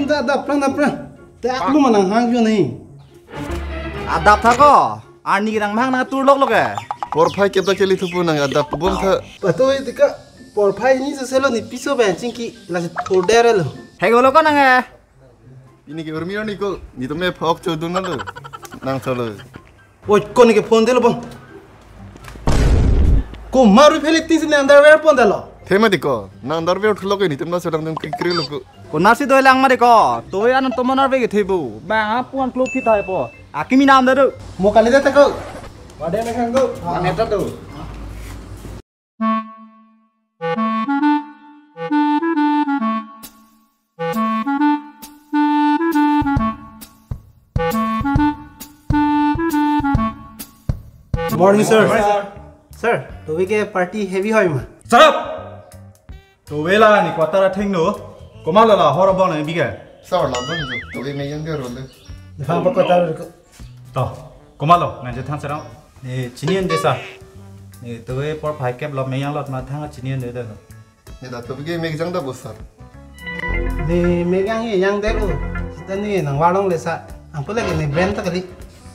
तुम तो अदाप ते आप लोग मनang hang क्यों नहीं Adap था को आनी रंग भांग ना तुर लोग है Porfai kita kali tu pun nang adap pun tha. betul itu kak porfai ini seselo ni piso bencing ki lagi thodera lo है को लोग नंग है Ini ke urmio ni ko ni tu me phok chu dun lo. Nang thalo. oi ko ni ke phone de lo bang ko maru phele tin se underwear pon de lo Thema di ko nang darbe uthlo ko ni tu na sedang dum kikri lo ko. को नासी तो लांग मारे को तो यान तो मनर बे थे बु मैं आप पुआन क्लोक थी था पो आकिमी नाम दे mo kali de ta ko wade me khang ko नेता तो morning sir to we ke party heavy hoy ma Sarap. To wela ni kwatara thing no. Komala la horrible na biga. Saur la bun jo to me yang ke role. ha pa ko ta ko To. Komalo na je thang sarang. 네, 진이언 대사. 네, 또에 볼 바이캡 러 매양럿 마탕아 진이언 대다. Ni da to ge me jang da bosar. ni me yang ye yang de ko ta ni nang walong le sa ang pole ke ni brand ta kali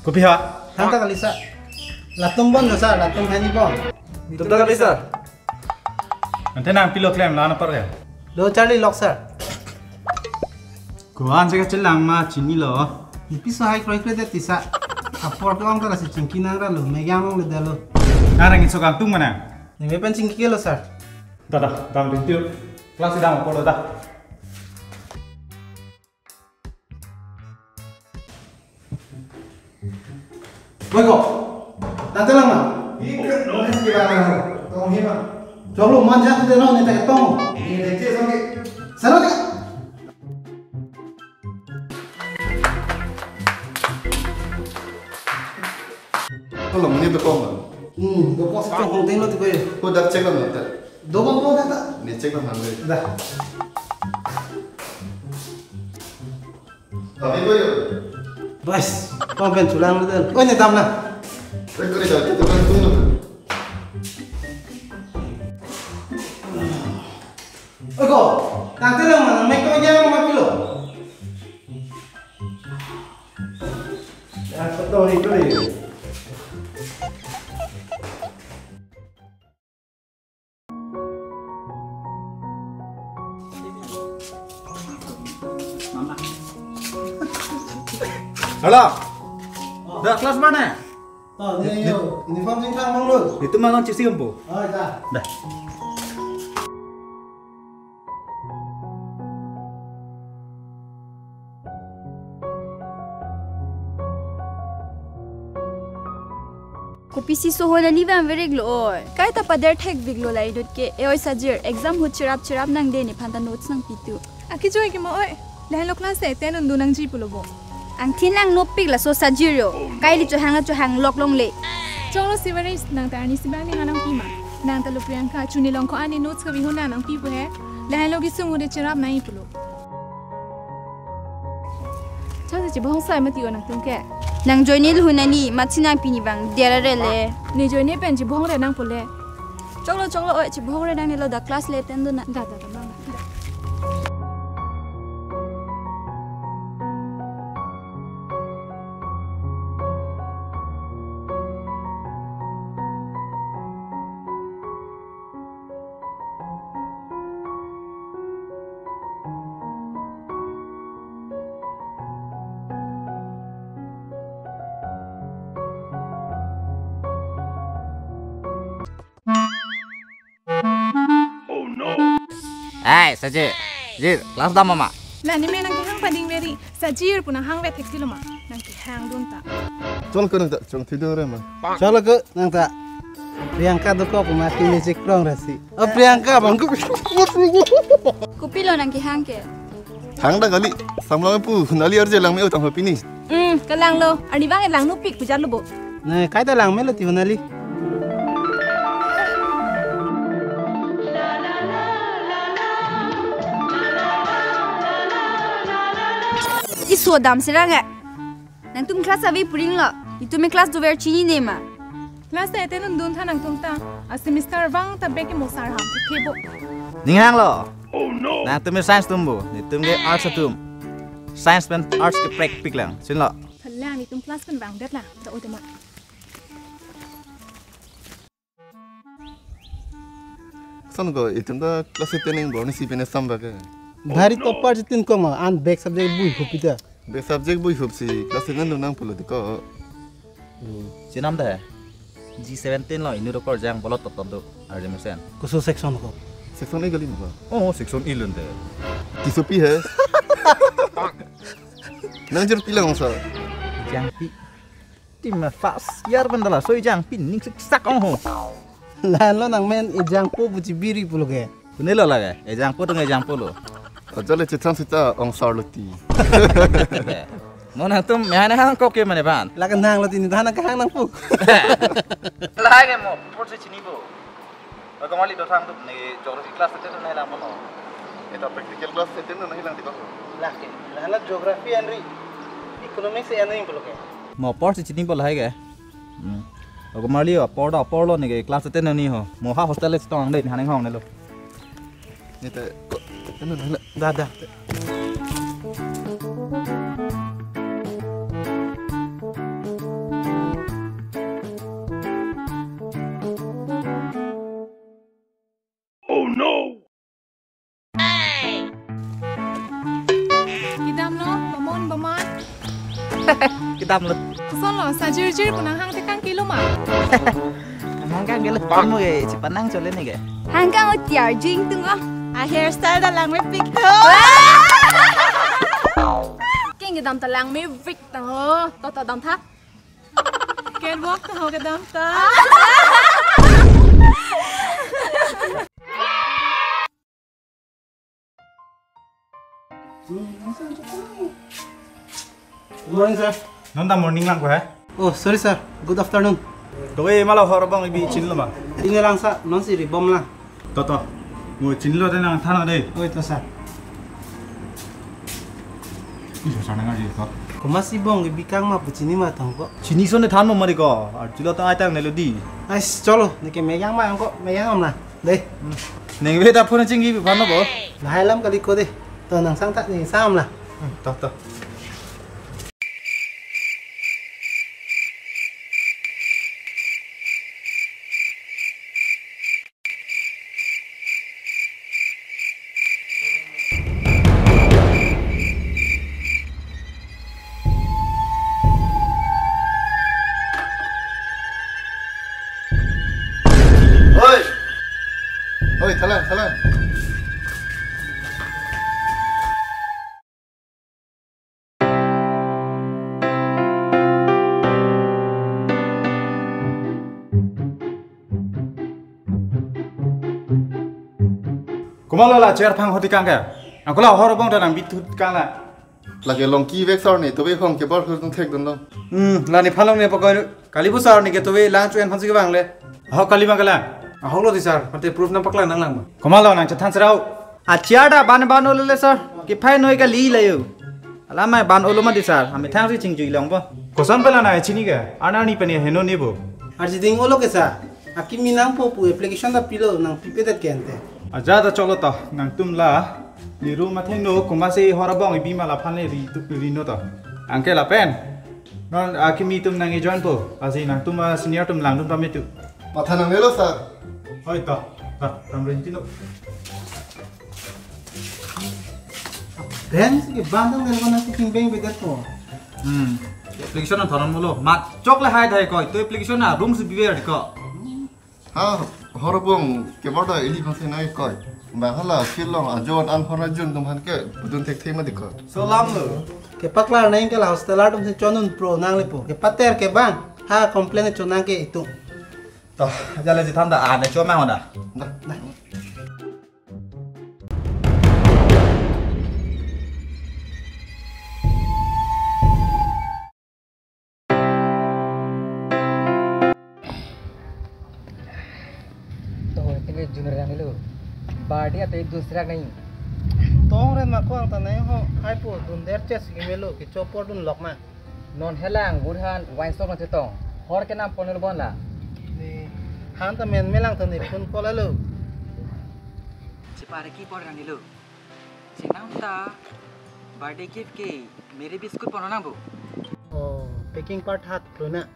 Kopi ha. hang ta kali sa latum bon sa latum hani bon तुम तो कभी sir Nanti nang pilo claim la na par ya. do charlie lock sir Kuan se ka chelang ma chini lo. ni piso hai kroi kroi de tisa apor ko ang ta si chinki nang ra lo me yang le de lo Narang iso kam tung mana. ni me pen chinki ke lo sir Tada, dam din tiu. Kelas sedang ko lo da. boy ko nanti lang ma no es que va tong hi ma cholo man ja de no ni ta tong ni de che song ke saro de Ko lo ni to ko ma. do ko sa tong teng lo ti ko Ko da check lo ta. do ko ko da Ni check lo nang le. da Tapi ko yo. bas ko ben chulang lo de oi ni tam na Rek ko da to kan tung lo. oi ko nanti lang ma me ko yang ma pilo ya ko to ni ko ni Hala. Da kelas mana? oh ni yo uniform jing khang mang lo Itu mana cisi empu. oi da Dah. Kopi si soho na liva ang verig lo. Kahit pader tek biglo lai dot ke eoy sajir exam hu chirap nang de ni phanta notes nang pitu. Aki joy ki mo oi. Lahan lo class e ten undu nang ji pulo bo. Ang tinang no pig la so sajiro. Kai li cho hang lok long le. Chong lo sivaris nang ta ani sibang ni hanang pi ma. Nang ta lo priyanka chuni long ko ani notes ka bi hona nang pi bu he. Lahan lo ki sungu de chirap nai pulo. Chong ji bahong sai ma ti onang tung ke. Nang joy ni lu nani machinang pini bang dera re le. Ni joy ne pen ji bahong re nang pule. Chong lo oi chi bhog re nang ni lo da class le ten do na. Da bang. eh saja jir kelas dah mama La ni me nang ki hang pading veri. Sajir puna hang ve thek siloma. Nang ki hang don ta. Chol ko nang ta chong thi do re ma. chalo ko nang ta Priyanka do ko ma ki ni sik prong rasi Priyanka bang ko Kopi lo nang ki hang ke. Hang da gali samlang pu nali ar je lang me utang ho pini. Kalang lo. Ani bang lang no pik pujar lo bo. na kai ta lang me lo ti honali Isu dam seranga. Nang tum class avi puring lo. Itu me class do ver chini ne ma. Class e ten undu tha nang tung ta. A semester wang ta beki mo sar ham thebo. ningang lo nah tum science tumbu ni tum ge arts tum science and arts ke praktik lang. Sin lo. พันล่างนี่ตุ้มคลาสเป็นบางเด็ดล่ะแต่โอ้แต่มา San ko itunda class training bo ni sipene samba ke. Dari topar jitin ko ma an back subject bui khupita. Be subject bui hupsi class ngan nang polo ko. Sin nam da. G17 lo ini dokor jang bolot tot tot arjemesen. Kuso section ko. Section ni gali mo. Oh, section ilun de. Tisopi hai. Nang jur pilang sa. Jang pi. Tim fas yar bandala soi jang pin ning sak ong ho. Lan lo nang men ejang po buci biri pulo ke. Kunelo la ga. E jang po dong e jang po lo. Ajale chitran sita ong sarloti. Mo na tum mehana hang kok ke mane ban. Lakan nang lo tini tahan ka hang nang pu. Lah ga mo por se chini bo. Kamali do thang tu ne geography class te to nai la mo. Eta practical class attend nahi lang diko. Laki. Lan geography and economics and ning pulo ke. Mo por se chini bo la ga. Kamali por lo ne class te no ni ho. Mo ha hostel le tong dei haneng hong ne lo. Eta attend nahi lang. Da da. Kidam no bamon Kitam lo. son lo sajir jir punang hang tekan kilo ma Hang kan ge lo mo ge ci panang chole ne ge. Hang kang o tiar jing tung o. a hairstyle da lang me pic to kinh cái đam ta lang me vic to to đam thắt catwalk to cái đam ta Good morning sir. Non da morning lang ko hai. Oh sorry sir. Good afternoon. Towe mala horobang ibi chin lo ma. Ini lang sa non si ribom lang. To. Mo chin lo tenang thana dei. Oh itu sir. Iso sana ngaji ko. Kumasi bong ibikang ma pucini ma tang ko. Chini son ne than mo mari ko. Ar chilo ta ai tang ne lo di. Ais cholo nike megang ma angko megang am na. Dei. Neng ve ta phone chingi bi phan no bo. Lahai lam kali ko de. To nang sang ta ni sam la. To. Oi, thalan. Kumala la chair phang hoti kang ka. Angkola horobang da nang bitut kang la. Lagi longki vexor ni tobe khong ke bor khung thek don dong. Lani phalong ne pakoi kalibu sar ni ke towe lang chuan phansi ke bang le. Ha kalima kala. Holo di sar pante proof nam pakla nang lang ma. Kumala nang chathan sarau. Achiada ban olo le sir. Ki phai noi ka li le yo. Ala mai ban olo ma di sir. Ami thang si ching jui long bo. Kosan pala na chini ka. Ana ni pani heno ni bo. Arji ding olo ke sa. Aki minang po pu application da pilo nang pipetet kente. Aja da cholo ta nang tum la. Ni ru ma theng no kumasi horobang ibi mala phanle ri no ta. Angke la pen. Non akimi tum nang e join po. Asi nang tum senior tum lang tum pamitu. Matha nang melo sa. Hoi ta. Tamrin tino. Ben si bandang nang ko na cooking bang bedet ko. Application na thoron mo lo. Ma chok le hai thai ko. To application na room se biwe ri ko. Ha, horobong ke bor da eli phang nai koi. Ba hala filong ajon an hora jun tum han ke budun thek thek ma dikho. So lam lo. Ke paklar naing ke la hostel tum se chonun pro nang le po. Ke pater ke bang. Ha complain chonang ke itu. To jale ji tham da an ne cho ma da. Junior yang itu, body atau दूसरा नहीं. Tong ren ma ko ang tanay ho ai po dun der ches ki melo ki chopor dun lok ma. Non helang burhan wine store nanti tong. Hor ke nam ponel bon lah. Ni han ta men melang tan ni pun kola lo. Cipare ki por yang itu. Si nam ta birthday gift के मेरे बिस्कुट बनाना बो Oh, packing part hat bro na.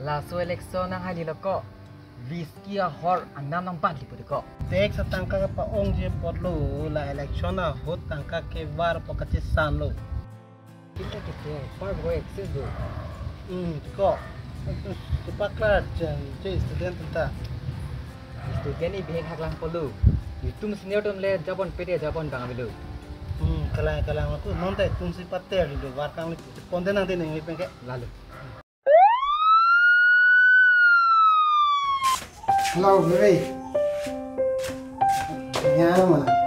Lasso election nang hai lo ko whisky a hor annam nang pat lipu ko Tek sa tangka ka pa ong je potlo la election na hot tangka ke war pokache san lo. kita ke far boy access do Ko. Sepaklar jan je student ta. student ni behek haklang polu tum senior tum le jabon pete jabon bangabilu Kalang aku non tai tung si pater lo war kang li ponde nang de ngi pengke. lalu Hello, baby. Nhà mana?